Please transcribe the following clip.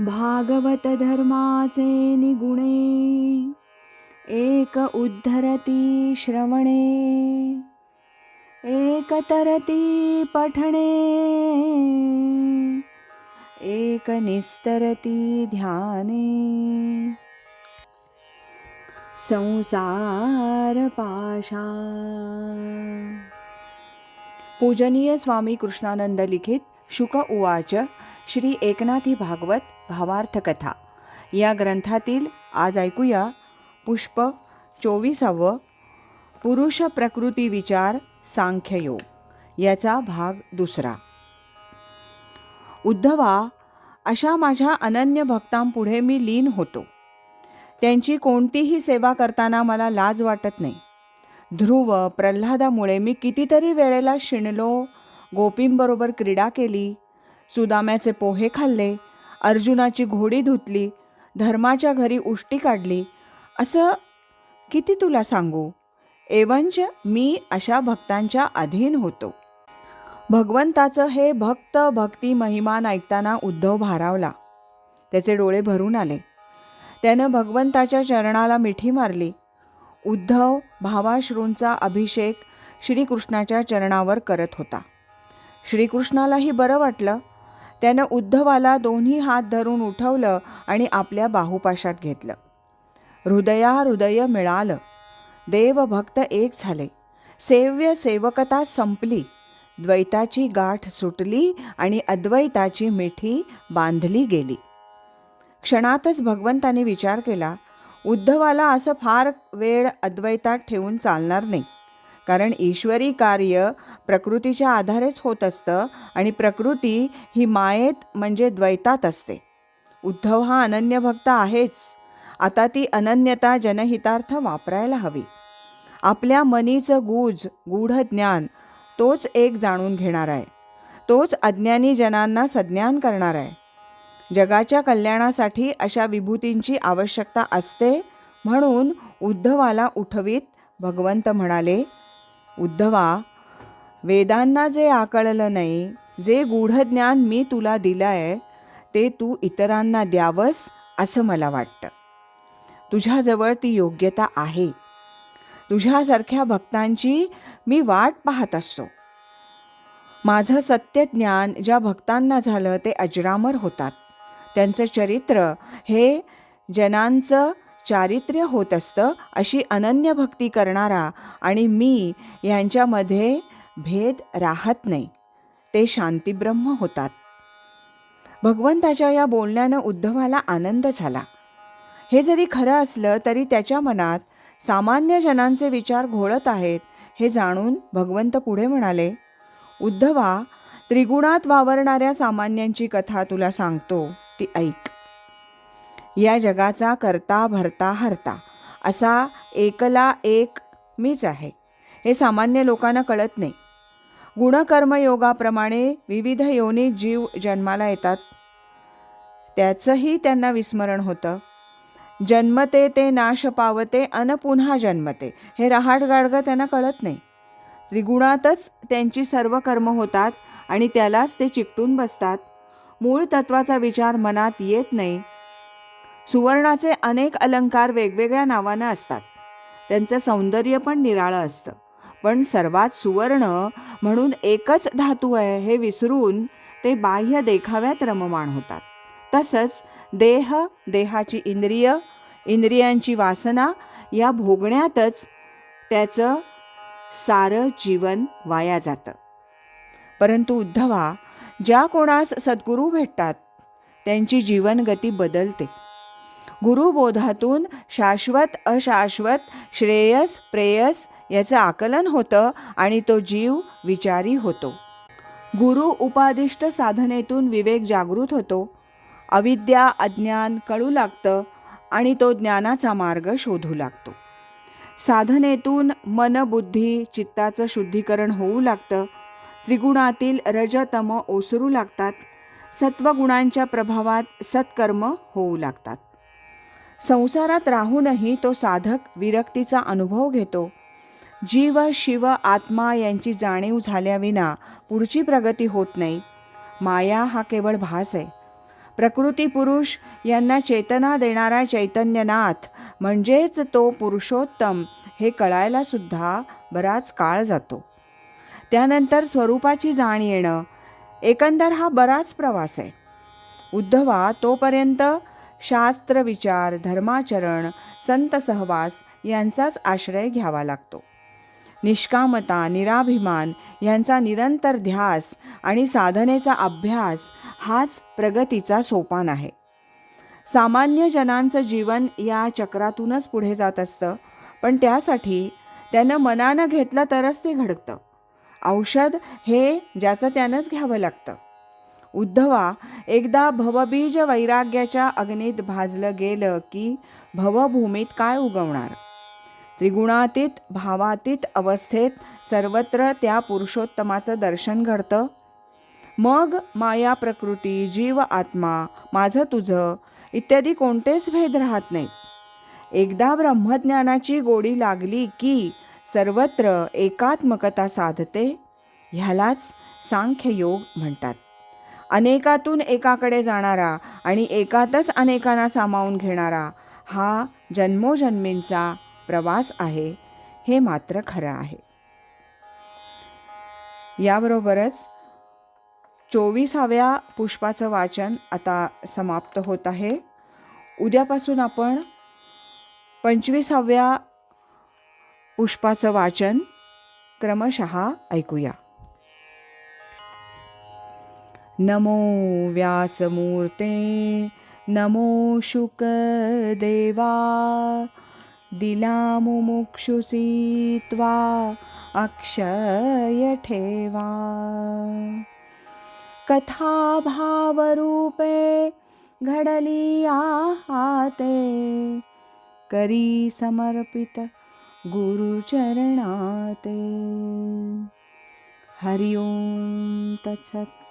भागवत धर्माचे निगुणे, एक उद्धरती श्रवणे, एक तरती पठणे, एक निस्तरती ध्याने. संसार पाशा. पूजनीय स्वामी कृष्णानंद लिखित शुक उवाच. श्री एकनाथी भागवत भावार्थ कथा या ग्रंथातील आज ऐकूया पुष्प 24. पुरुष प्रकृती विचार सांख्ययोग याचा भाग 2. उद्धवा, अशा माझ्या अनन्य भक्तांपुढे मी लीन होतो. त्यांची कोणतीही सेवा करताना मला लाज वाटत नाही. ध्रुव प्रल्हादामुळे मी कितीतरी वेळेला शिणलो, गोपींबरोबर क्रीडा केली, सुदाम्याचे पोहे खाल्ले, अर्जुनाची घोडी धुतली, धर्माच्या घरी उष्टी काढली. असं किती तुला सांगू. एवंच मी अशा भक्तांच्या अधीन होतो. भगवंताचं हे भक्त भक्ती महिमान ऐकताना उद्धव भारावला. त्याचे डोळे भरून आले. त्यानं भगवंताच्या चरणाला मिठी मारली. उद्धव भावाश्रूंचा अभिषेक श्रीकृष्णाच्या चरणावर करत होता. श्रीकृष्णालाही बरं वाटलं. त्यानं उद्धवाला दोन्ही हात धरून उठवलं आणि आपल्या बाहुपाशात घेतलं. हृदय मिळालं. देव भक्त एक झाले. सेव्य सेवकता संपली. द्वैताची गाठ सुटली आणि अद्वैताची मिठी बांधली गेली. क्षणातच भगवंताने विचार केला, उद्धवाला असं फार वेळ अद्वैतात ठेवून चालणार नाही. कारण ईश्वरी कार्य प्रकृतीच्या आधारेच होत असतं आणि प्रकृती ही मायेत म्हणजे द्वैतात असते. उद्धव हा अनन्य भक्त आहेच. आता ती अनन्यता जनहितार्थ वापरायला हवी. आपल्या मनीचं गूढ ज्ञान तोच एक जाणून घेणार आहे. तोच अज्ञानी जनांना सज्ञान करणार आहे. जगाच्या कल्याणासाठी अशा विभूतींची आवश्यकता असते. म्हणून उद्धवाला उठवीत भगवंत म्हणाले, उद्धवा, वेदांना जे आकळलं नाही, जे गूढज्ञान मी तुला दिलं आहे ते तू इतरांना द्यावंस असं मला वाटतं. तुझ्याजवळ ती योग्यता आहे. तुझ्यासारख्या भक्तांची मी वाट पाहत असतो. माझं सत्यज्ञान ज्या भक्तांना झालं ते अजरामर होतात. त्यांचं चरित्र हे जनांचं चारित्र्य होत असतं. अशी अनन्य भक्ती करणारा आणि मी यांच्यामध्ये भेद राहत नाही. ते शांतीब्रह्म होतात. भगवंताच्या या बोलण्यानं उद्धवाला आनंद झाला. हे जरी खरं असलं तरी त्याच्या मनात सामान्य जनांचे विचार घोळत आहेत हे जाणून भगवंत पुढे म्हणाले, उद्धवा, त्रिगुणात वावरणाऱ्या सामान्यांची कथा तुला सांगतो, ती ऐक. या जगाचा करता भरता हरता असा एकला एक मीच आहे. हे सामान्य लोकांना कळत नाही. गुणकर्मयोगाप्रमाणे विविध योनीत जीव जन्माला येतात. त्याचंही त्यांना विस्मरण होतं. जन्मते ते नाश पावते अन पुन्हा जन्मते हे रहाटगाडगं त्यांना कळत नाही. त्रिगुणातच त्यांची सर्व कर्म होतात आणि त्यालाच ते चिकटून बसतात. मूळ तत्वाचा विचार मनात येत नाही. सुवर्णाचे अनेक अलंकार वेगवेगळ्या नावानं असतात. त्यांचं सौंदर्य पण निराळं असतं. पण सर्वात सुवर्ण म्हणून एकच धातू आहे हे विसरून ते बाह्य देखाव्यात रममाण होतात. तसंच देह, देहाची इंद्रियांची वासना या भोगण्यातच त्याचं सारं जीवन वाया जातं. परंतु उद्धवा, ज्या कोणास सद्गुरू भेटतात त्यांची जीवनगती बदलते. गुरुबोधातून शाश्वत अशाश्वत, श्रेयस प्रेयस याचं आकलन होतं आणि तो जीव विचारी होतो. गुरु उपादिष्ट साधनेतून विवेक जागृत होतो. अविद्या अज्ञान कळू लागतं आणि तो ज्ञानाचा मार्ग शोधू लागतो. साधनेतून मन बुद्धी चित्ताचं शुद्धीकरण होऊ लागतं. त्रिगुणातील रजतम ओसरू लागतात. सत्वगुणांच्या प्रभावात सत्कर्म होऊ लागतात. संसारात राहूनही तो साधक विरक्तीचा अनुभव घेतो. जीव शिव आत्मा यांची जाणीव झाल्याविना पुढची प्रगती होत नाही. माया हा केवळ भास आहे. प्रकृती पुरुष यांना चेतना देणारा चैतन्यनाथ म्हणजेच तो पुरुषोत्तम हे कळायला सुद्धा बराच काळ जातो. त्यानंतर स्वरूपाची जाण येणं, एकंदर हा बराच प्रवास आहे. उद्धवा, तोपर्यंत शास्त्र विचार, धर्माचरण, संत सहवास यांचाच आश्रय घ्यावा लागतो. निष्कामता, निराभिमान यांचा निरंतर ध्यास आणि साधनेचा अभ्यास हाच प्रगतीचा सोपान आहे. सामान्य जनांचं जीवन या चक्रातूनच पुढे जात असतं, पण त्यासाठी त्यानं मनानं घेतलं तरच ते घडतं. औषध हे ज्याचं त्यानंच घ्यावं लागतं. उद्धवा, एकदा भवबीज वैराग्याच्या अग्नीत भाजलं गेलं की भवभूमीत काय उगवणार? त्रिगुणातीत, भावातीत अवस्थेत सर्वत्र त्या पुरुषोत्तमाचं दर्शन घडतं. मग माया, प्रकृती, जीव, आत्मा, माझं तुझं इत्यादी कोणतेच भेद राहत नाहीत. एकदा ब्रह्मज्ञानाची गोडी लागली की सर्वत्र एकात्मकता साधते. ह्यालाच सांख्ययोग म्हणतात. अनेकातून एकाकडे जाणारा आणि एकातच अनेकांना सामावून घेणारा हा जन्मोजन्मींचा प्रवास आहे, हे मात्र खरं आहे. याबरोबरच 24व्या पुष्पाचं वाचन आता समाप्त होत आहे. उद्यापासून आपण 25व्या पुष्पाचं वाचन क्रमशः ऐकूया. नमो व्यासमूर्ते, नमो शुकदेवा, दिला मुमुक्षुसी त्वा अक्षय ठेवा. कथा भावरूपे घडली आहाते, करी समर्पित गुरुचरणाते. हरि ओम तत्सत.